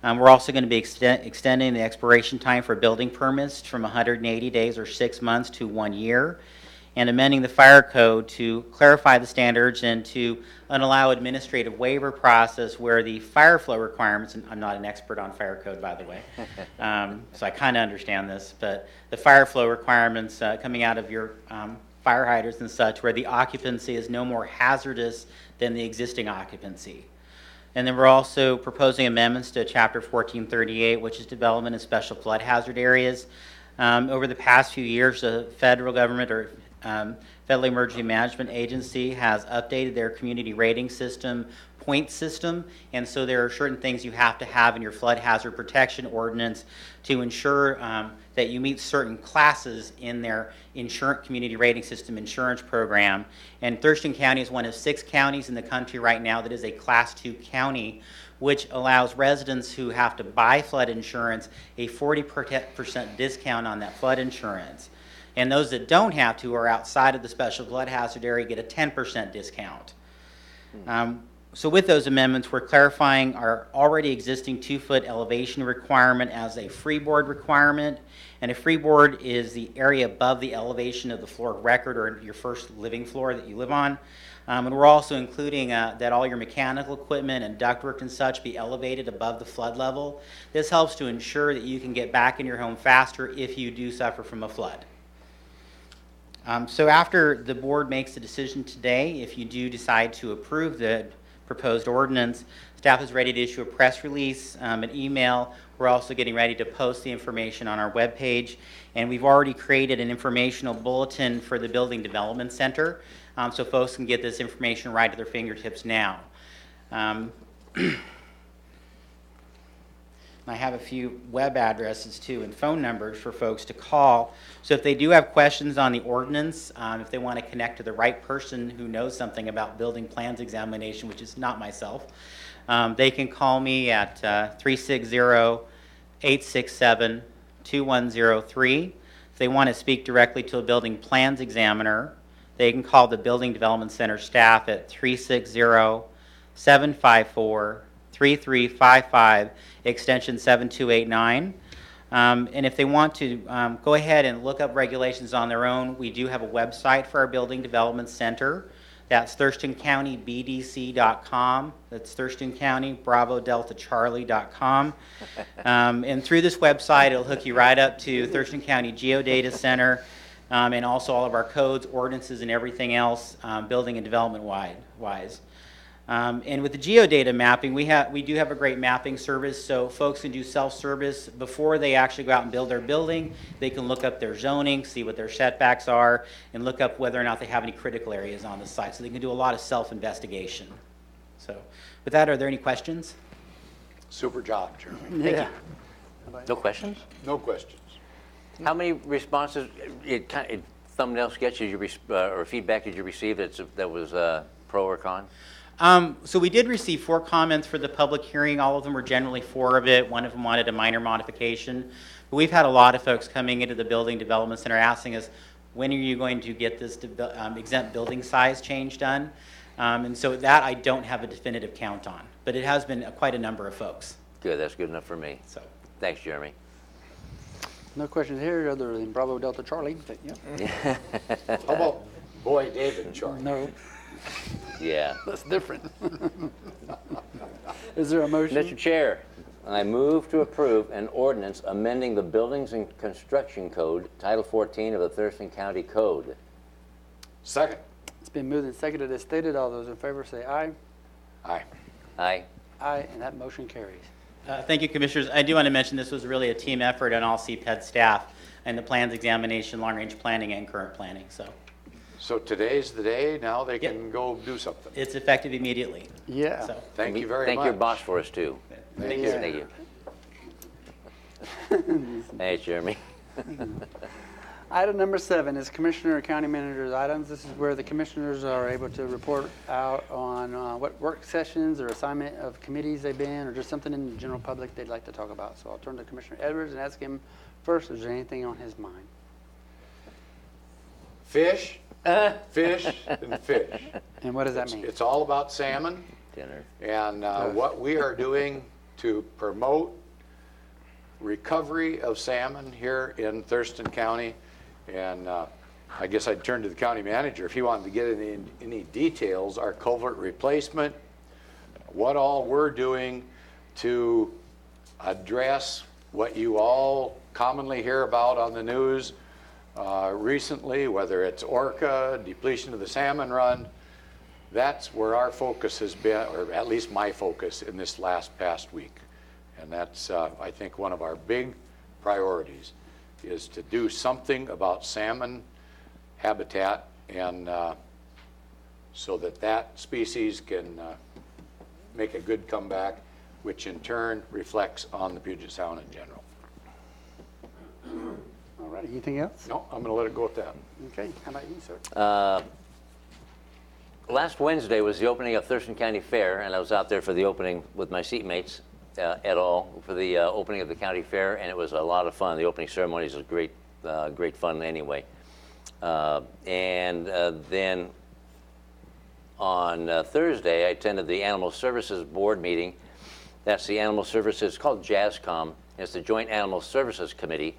We're also going to be extending the expiration time for building permits from 180 days or 6 months to 1 year, and amending the fire code to clarify the standards and to allow administrative waiver process where the fire flow requirements, and I'm not an expert on fire code, by the way, so I kind of understand this, but the fire flow requirements coming out of your fire hydrants and such, where the occupancy is no more hazardous than the existing occupancy. And then we're also proposing amendments to Chapter 1438, which is development in special flood hazard areas. Over the past few years, the federal government or Federal Emergency Management Agency has updated their community rating system, point system, and so there are certain things you have to have in your flood hazard protection ordinance to ensure that you meet certain classes in their community rating system insurance program. And Thurston County is one of 6 counties in the country right now that is a Class 2 county, which allows residents who have to buy flood insurance a 40% discount on that flood insurance. And those that don't have to, or outside of the special flood hazard area, get a 10% discount. So with those amendments, we're clarifying our already existing 2-foot elevation requirement as a freeboard requirement. And a freeboard is the area above the elevation of the floor of record or your first living floor that you live on. And we're also including that all your mechanical equipment and ductwork and such be elevated above the flood level. This helps to ensure that you can get back in your home faster if you do suffer from a flood. So after the board makes a decision today, if you do decide to approve the proposed ordinance, staff is ready to issue a press release, an email. We're also getting ready to post the information on our webpage, and we've already created an informational bulletin for the Building Development Center, so folks can get this information right at their fingertips now. I have a few web addresses too and phone numbers for folks to call. So if they do have questions on the ordinance, if they want to connect to the right person who knows something about building plans examination, which is not myself, they can call me at 360-867-2103. If they want to speak directly to a building plans examiner, they can call the Building Development Center staff at 360-754-3355, extension 7289. And if they want to go ahead and look up regulations on their own, we do have a website for our Building Development Center. That's ThurstonCountyBDC.com. That's Thurston County Bravo Delta Charlie.com. And through this website, it'll hook you right up to Thurston County Geodata Center, and also all of our codes, ordinances, and everything else building and development wise. And with the geodata mapping, we do have a great mapping service, so folks can do self-service before they actually go out and build their building. They can look up their zoning, see what their setbacks are, and look up whether or not they have any critical areas on the site. So they can do a lot of self-investigation. So with that, are there any questions? Super job, Jeremy. Yeah. No questions? No questions. How many responses, thumbnail sketches or feedback did you receive that was pro or con? So we did receive 4 comments for the public hearing. All of them were generally for of it. One of them wanted a minor modification. But we've had a lot of folks coming into the Building Development Center asking us, when are you going to get this exempt building size change done? And so that I don't have a definitive count on. But it has been quite a number of folks. Good, that's good enough for me. So thanks, Jeremy. No questions here other than Bravo Delta Charlie. But, yeah. How about Boy David Charlie? No, Yeah. that's different. Is there a motion? Mr. Chair, I move to approve an ordinance amending the Buildings and Construction Code, Title 14 of the Thurston County Code. Second. It's been moved and seconded as stated. All those in favor say aye. Aye. Aye. Aye, and that motion carries. thank you, Commissioners. I do want to mention this was really a team effort on all CPED staff and the plans examination, long-range planning, and current planning. So today's the day. Now they can go do something. It's effective immediately. Yeah. So Thank you very much. Thank your boss for us, too. Thank you. Thank you. Thanks, Jeremy. Item number 7 is Commissioner or County Manager's items. This is where the commissioners are able to report out on what work sessions or assignment of committees they've been, or just something in the general public they'd like to talk about. So I'll turn to Commissioner Edwards and ask him first, is there anything on his mind? Fish, fish, and fish. And what does that mean? It's all about salmon. Dinner. And what we are doing to promote recovery of salmon here in Thurston County. And I guess I'd turn to the county manager if he wanted to get any details, our culvert replacement, what all we're doing to address what you all commonly hear about on the news recently, whether it's orca, depletion of the salmon run. That's where our focus has been, or at least my focus in this past week. And that's, I think, one of our big priorities is to do something about salmon habitat, and so that species can make a good comeback, which in turn reflects on the Puget Sound in general. All right, anything else? No, I'm going to let it go at that. Okay, how about you, sir? Last Wednesday was the opening of Thurston County Fair, and I was out there for the opening with my seatmates et al. For the opening of the county fair, and it was a lot of fun. The opening ceremonies was great fun anyway. Then on Thursday, I attended the Animal Services Board meeting. That's the Animal Services, it's called JASCOM. It's the Joint Animal Services Committee,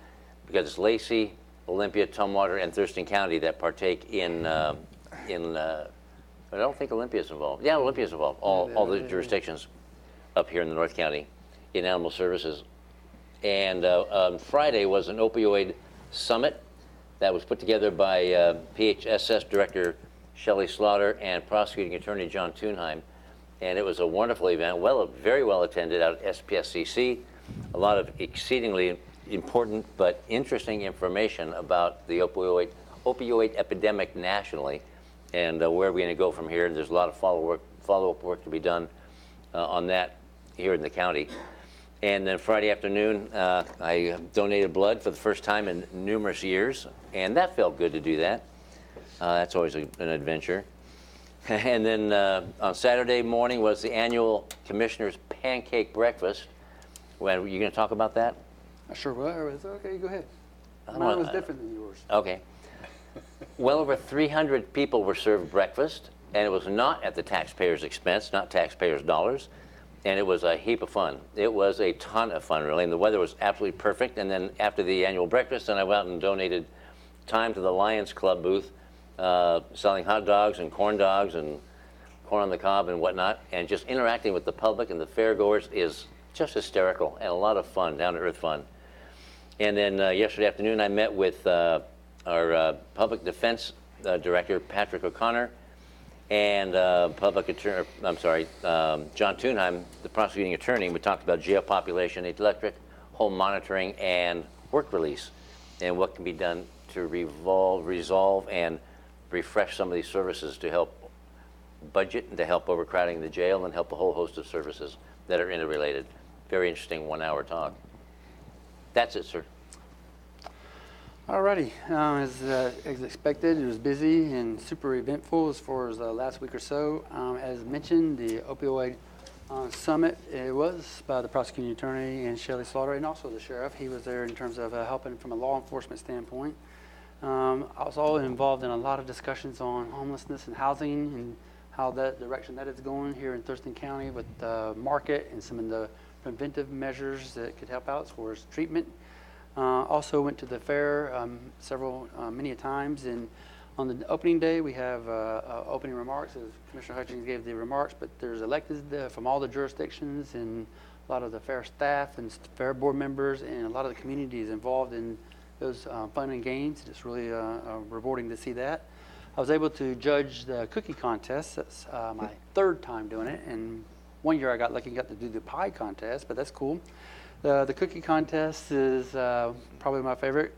because it's Lacey, Olympia, Tumwater, and Thurston County that partake in I don't think Olympia's involved. Yeah, Olympia's involved. All the jurisdictions up here in the North County in animal services. And on Friday was an opioid summit that was put together by PHSS Director Shelley Slaughter and Prosecuting Attorney John Thunheim. And it was a wonderful event, very well attended out at SPSCC. A lot of exceedingly important but interesting information about the opioid epidemic nationally, and where we're going to go from here. There's a lot of follow-up work to be done on that here in the county. And then Friday afternoon, I donated blood for the first time in numerous years, and that felt good to do that. That's always an adventure. And then on Saturday morning was the annual Commissioner's Pancake Breakfast. When you going to talk about that? I sure will. Okay, go ahead. Mine was different than yours. Okay. Well over 300 people were served breakfast, and it was not at the taxpayers' expense, not taxpayers' dollars, and it was a heap of fun. It was a ton of fun, really, and the weather was absolutely perfect. And then after the annual breakfast, then I went out and donated time to the Lions Club booth, selling hot dogs and corn on the cob and whatnot, and just interacting with the public and the fairgoers is just hysterical and a lot of fun, down-to-earth fun. And then yesterday afternoon, I met with our Public Defense Director, Patrick O'Connor, and John Thunheim, the prosecuting attorney. We talked about jail population, electric, home monitoring, and work release, and what can be done to resolve and refresh some of these services to help budget and to help overcrowding the jail and help a whole host of services that are interrelated. Very interesting 1 hour talk. That's it, sir. Alrighty, as expected, it was busy and super eventful as far as the last week or so. As mentioned, the Opioid Summit, it was by the prosecuting attorney and Shelley Slaughter, and also the sheriff. He was there in terms of helping from a law enforcement standpoint. I was all involved in a lot of discussions on homelessness and housing and how that direction that is going here in Thurston County with the market and some of the preventive measures that could help out as far as treatment. Also went to the fair many times, and on the opening day we have opening remarks, as Commissioner Hutchins gave the remarks, but there's elected from all the jurisdictions and a lot of the fair staff and fair board members and a lot of the communities involved in those fun and games. It's really rewarding to see that. I was able to judge the cookie contest. That's my third time doing it, and 1 year I got lucky and got to do the pie contest, but that's cool. The cookie contest is probably my favorite.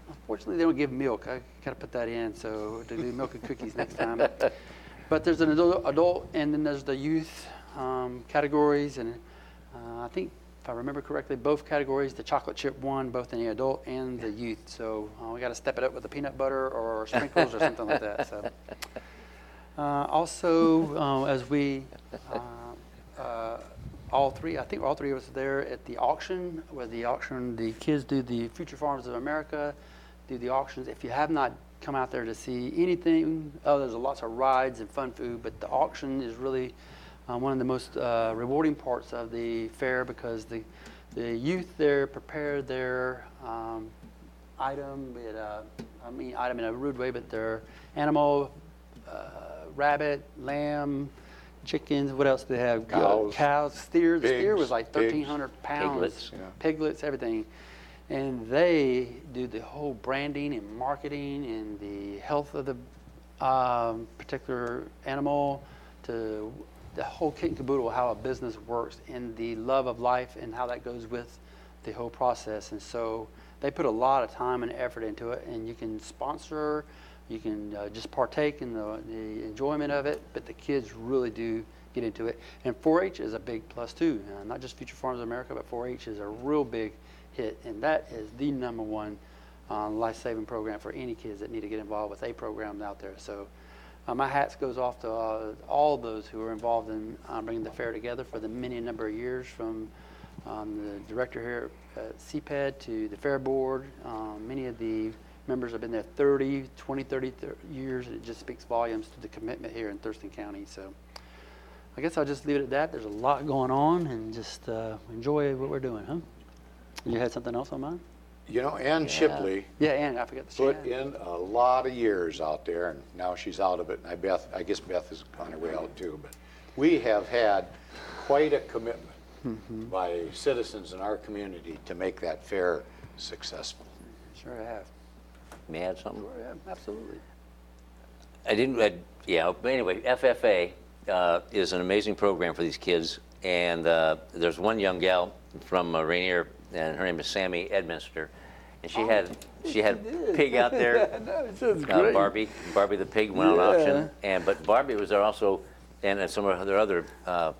Unfortunately, they don't give milk. I got to put that in, so to do milk and cookies next time. But there's an adult, and then there's the youth categories, and I think, if I remember correctly, both categories, the chocolate chip won, both in the adult and the youth. So we got to step it up with the peanut butter or sprinkles or something like that. So also, as we all three of us were there at the auction, where the kids do the Future Farmers of America, do the auctions. If you have not come out there to see anything, there's lots of rides and fun food, but the auction is really one of the most rewarding parts of the fair, because the youth there prepare their item, item in a rude way, but their animal, rabbit, lamb, chickens, what else do they have? Cows, steer. The steer pigs, was like 1,300 pounds. Piglets. Yeah. Piglets, everything. And they do the whole branding and marketing and the health of the particular animal, to the whole kit and caboodle, how a business works, and the love of life and how that goes with the whole process. And so they put a lot of time and effort into it, and you can sponsor, you can just partake in the enjoyment of it, but the kids really do get into it. And 4-H is a big plus too, not just Future Farmers of America, but 4-H is a real big hit, and that is the #1 life-saving program for any kids that need to get involved with a program out there. So my hats goes off to all those who are involved in bringing the fair together for the many number of years, from the director here at CPED to the fair board. Many of the members have been there 30 years, and it just speaks volumes to the commitment here in Thurston County. So I guess I'll just leave it at that. There's a lot going on, and just enjoy what we're doing, huh? You had something else on mind? You know, Ann Shipley Yeah, and I forgot to put in a lot of years out there, and now she's out of it. And I guess Beth is on her way out too. But we have had quite a commitment by citizens in our community to make that fair successful. Sure I have. May I add something? Sure, yeah, absolutely. But anyway, FFA is an amazing program for these kids. And there's one young gal from Rainier, and her name is Sammy Edminster. And she had a pig out there. Great. Barbie the pig went on auction. But Barbie was there also, and some of her other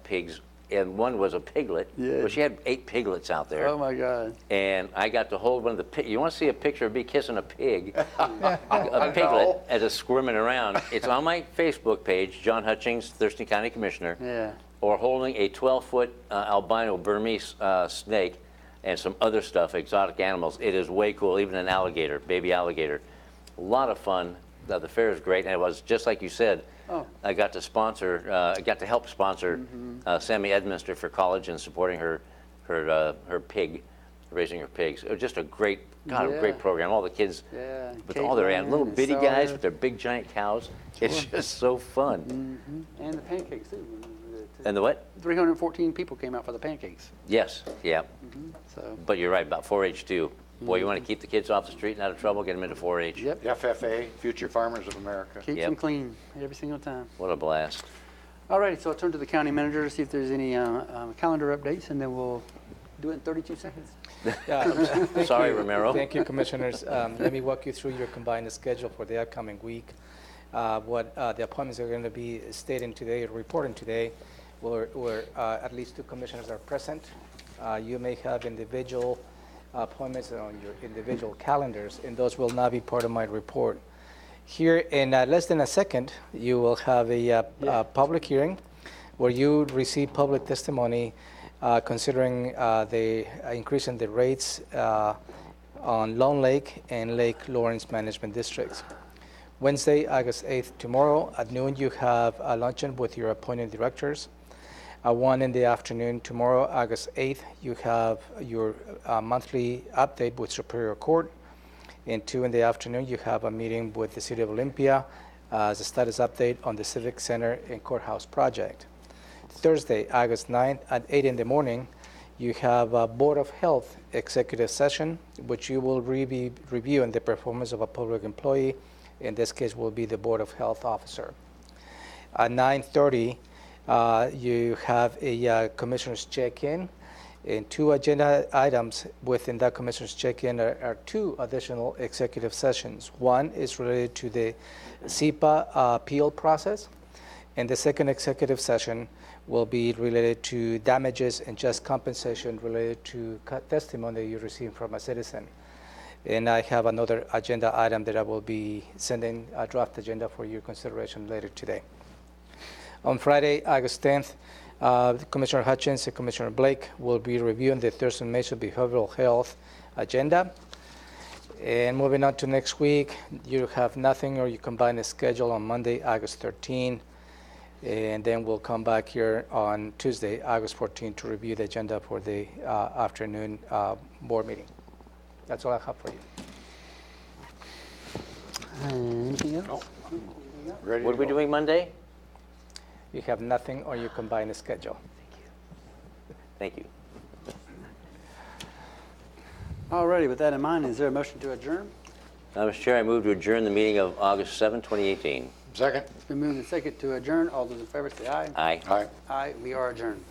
pigs. And one was a piglet. Yeah. Well, she had 8 piglets out there. Oh my God. And I got to hold one of the pigs. You want to see a picture of me kissing a pig? A piglet as it's squirming around. It's on my Facebook page, John Hutchings, Thurston County Commissioner. Yeah. Or holding a 12-foot albino Burmese snake and some other stuff, exotic animals. It is way cool, even an alligator, baby alligator. A lot of fun. The fair is great, and it was just like you said. I got to help sponsor Sammy Edminster for college and supporting her pig, raising her pigs. It was just a great program. All the kids with all their little bitty guys with their big giant cows. It's just so fun. And the pancakes too. And the what? 314 people came out for the pancakes. Yes, yeah. So. But you're right about 4-H too. Boy, you want to keep the kids off the street and out of trouble, get them into 4-H. Yep. FFA, Future Farmers of America. Keeps them clean every single time. What a blast. All right, so I'll turn to the county manager to see if there's any calendar updates, and then we'll do it in 32 seconds. Sorry, Romero. Thank you, commissioners. Let me walk you through your combined schedule for the upcoming week. What the appointments are going to be stating today, reporting today, where at least 2 commissioners are present. You may have individual appointments on your individual calendars, and those will not be part of my report. Here in less than a second, you will have a public hearing where you receive public testimony considering the increase in the rates on Lone Lake and Lake Lawrence Management Districts. Wednesday, August 8th, tomorrow at noon, you have a luncheon with your appointed directors. 1 in the afternoon tomorrow, August 8th, you have your monthly update with Superior Court. And 2 in the afternoon, you have a meeting with the City of Olympia as a status update on the Civic Center and Courthouse project. Thursday, August 9th at 8 in the morning, you have a Board of Health executive session, which you will be reviewing the performance of a public employee. In this case, will be the Board of Health officer. At 9:30, you have a commissioner's check-in, and 2 agenda items within that commissioner's check-in are 2 additional executive sessions. One is related to the SEPA appeal process, and the second executive session will be related to damages and just compensation related to testimony you received from a citizen. And I have another agenda item that I will be sending a draft agenda for your consideration later today. On Friday, August 10th, Commissioner Hutchins and Commissioner Blake will be reviewing the Thurston Mesa Behavioral Health agenda. And moving on to next week, you have nothing, or you combine the schedule on Monday, August 13th. And then we'll come back here on Tuesday, August 14th, to review the agenda for the afternoon board meeting. That's all I have for you. Anything else? Ready What to are we go. doing Monday? You have nothing, or you combine the schedule. Thank you. All righty, with that in mind, is there a motion to adjourn? Mr. Chair, I move to adjourn the meeting of August 7, 2018. Second? It's been moved and second to adjourn. All those in favor say aye. Aye. Aye. Aye, we are adjourned.